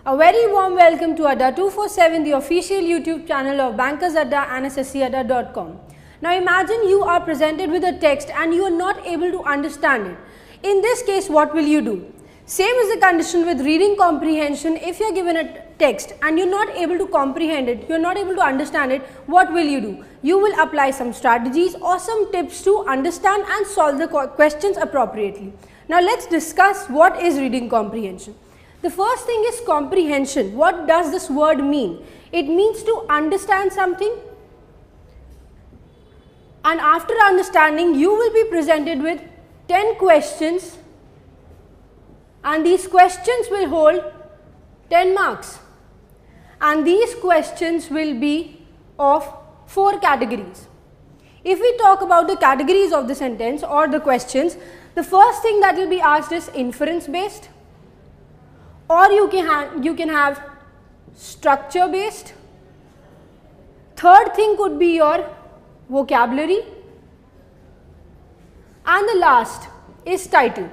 A very warm welcome to Adda 247, the official YouTube channel of Bankers Adda and SSCAdda.com. Now imagine you are presented with a text and you are not able to understand it. In this case, what will you do? Same is the condition with reading comprehension. If you are given a text and you are not able to comprehend it, you are not able to understand it, what will you do? You will apply some strategies or some tips to understand and solve the questions appropriately. Now let's discuss what is reading comprehension. The first thing is comprehension. What does this word mean? It means to understand something, and after understanding you will be presented with 10 questions, and these questions will hold 10 marks, and these questions will be of 4 categories. If we talk about the categories of the sentence or the questions, the first thing that will be asked is inference based, or you can have structure based. Third thing could be your vocabulary, and the last is title.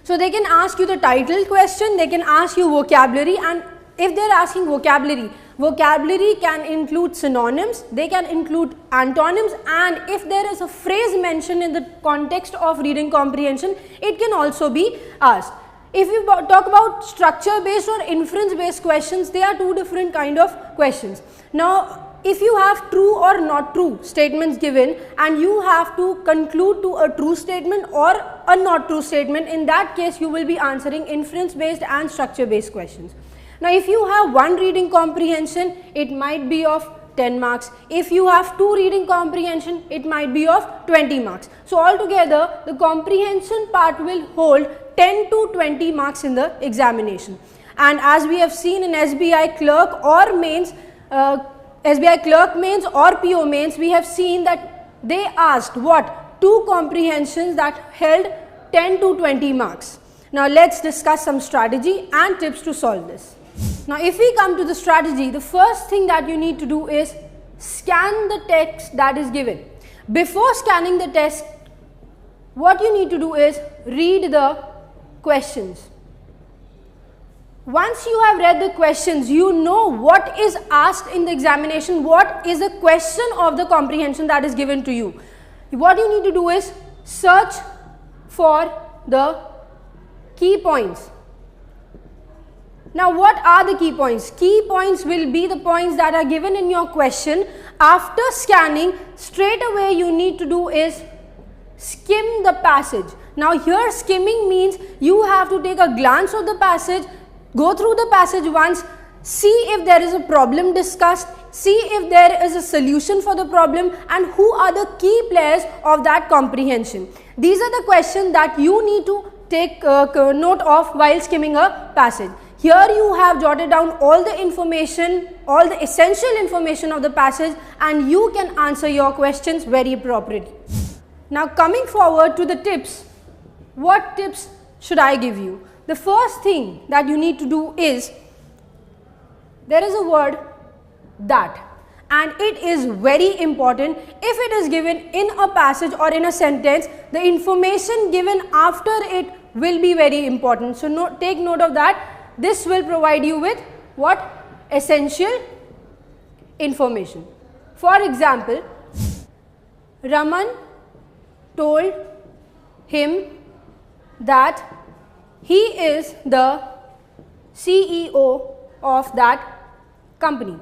So they can ask you the title question, they can ask you vocabulary, and if they are asking vocabulary, vocabulary can include synonyms, they can include antonyms, and if there is a phrase mentioned in the context of reading comprehension, it can also be asked. If you talk about structure based or inference based questions, they are two different kind of questions. Now if you have true or not true statements given and you have to conclude to a true statement or a not true statement, in that case you will be answering inference based and structure based questions. Now if you have one reading comprehension, it might be of 10 marks. If you have 2 reading comprehension, it might be of 20 marks. So altogether the comprehension part will hold 10 to 20 marks in the examination. And as we have seen in SBI clerk or mains, SBI clerk mains or PO mains, we have seen that they asked what? 2 comprehensions that held 10 to 20 marks. Now let's discuss some strategy and tips to solve this. Now if we come to the strategy, the first thing that you need to do is scan the text that is given. Before scanning the text, what you need to do is read the questions. Once you have read the questions, you know what is asked in the examination, what is the question of the comprehension that is given to you. What you need to do is search for the key points. Now what are the key points? Key points will be the points that are given in your question. After scanning, straight away you need to do is skim the passage. Now here skimming means you have to take a glance of the passage, go through the passage once, see if there is a problem discussed, see if there is a solution for the problem, and who are the key players of that comprehension. These are the questions that you need to take note of while skimming a passage. Here you have jotted down all the information, all the essential information of the passage, and you can answer your questions very appropriately. Now coming forward to the tips, what tips should I give you? The first thing that you need to do is, there is a word that, and it is very important. If it is given in a passage or in a sentence, the information given after it will be very important. So take note of that. This will provide you with what? Essential information. For example, Raman told him that he is the CEO of that company.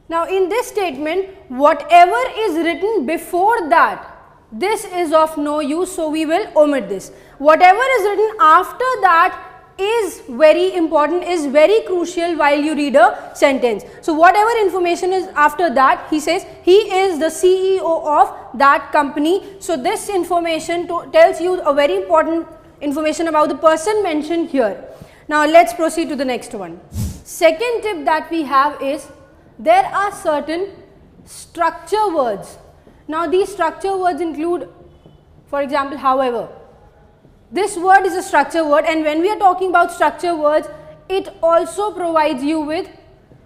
Now in this statement, whatever is written before that, this is of no use, so we will omit this. Whatever is written after that is very important, is very crucial while you read a sentence. So whatever information is after that, he says he is the CEO of that company. So this information tells you a very important information about the person mentioned here. Now let's proceed to the next one. Second tip that we have is, there are certain structure words. Now these structure words include, for example, however. This word is a structure word, and when we are talking about structure words, it also provides you with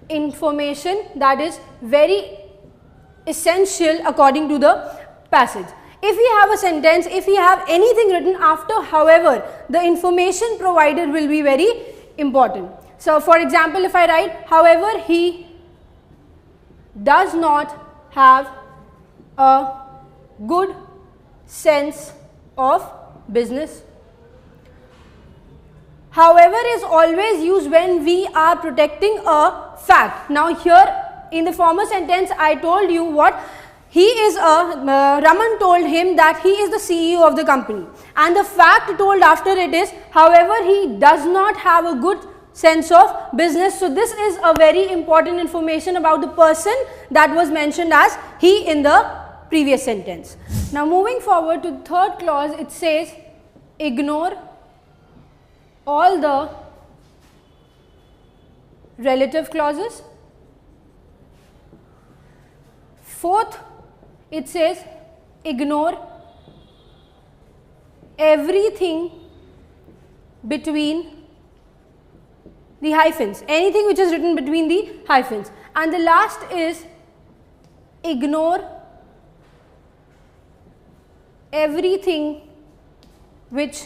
information that is very essential according to the passage. If we have a sentence, if we have anything written after however, the information provided will be very important. So for example, if I write, however, he does not have a good sense of business. However is always used when we are protecting a fact. Now here in the former sentence I told you what he is Raman told him that he is the CEO of the company, and the fact told after it is, however, he does not have a good sense of business. So this is a very important information about the person that was mentioned as he in the previous sentence. Now moving forward to the third clause, it says ignore all the relative clauses. Fourth, it says ignore everything between the hyphens, anything which is written between the hyphens. And the last is ignore everything which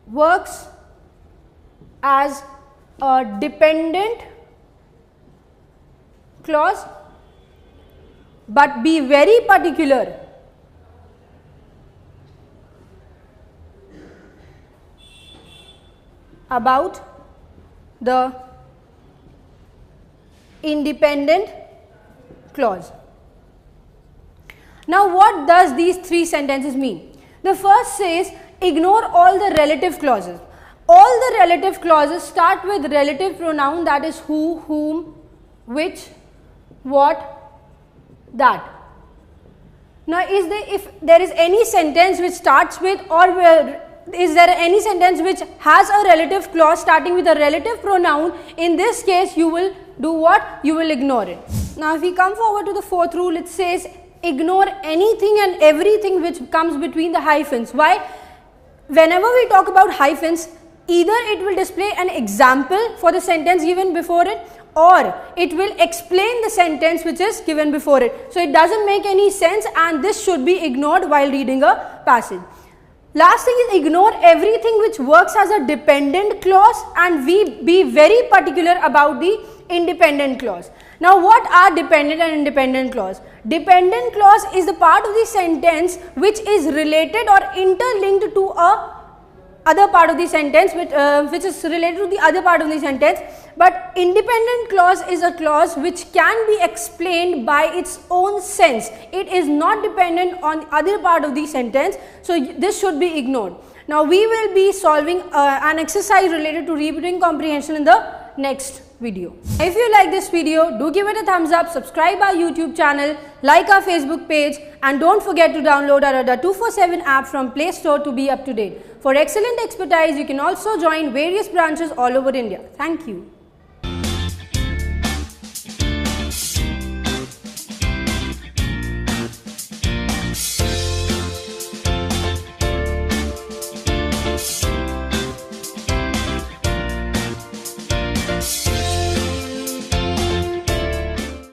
works as a dependent clause, but be very particular about the independent clause. Now what does these three sentences mean? The first says ignore all the relative clauses. All the relative clauses start with relative pronoun, that is who, whom, which, what, that. Now if there is any sentence which starts with, or is there any sentence which has a relative clause starting with a relative pronoun, in this case you will do what? You will ignore it. Now if we come forward to the fourth rule, it says ignore anything and everything which comes between the hyphens. Why? Whenever we talk about hyphens, either it will display an example for the sentence given before it, or it will explain the sentence which is given before it. So it doesn't make any sense, and this should be ignored while reading a passage. Last thing is ignore everything which works as a dependent clause, and we be very particular about the independent clause. Now what are dependent and independent clause? Dependent clause is the part of the sentence which is related or interlinked to a other part of the sentence, which is related to the other part of the sentence. But independent clause is a clause which can be explained by its own sense. It is not dependent on other part of the sentence, so this should be ignored. Now we will be solving an exercise related to reading comprehension in the next video. If you like this video, do give it a thumbs up, subscribe our YouTube channel, like our Facebook page, and don't forget to download our Adda 247 app from Play Store to be up to date. For excellent expertise, you can also join various branches all over India. Thank you.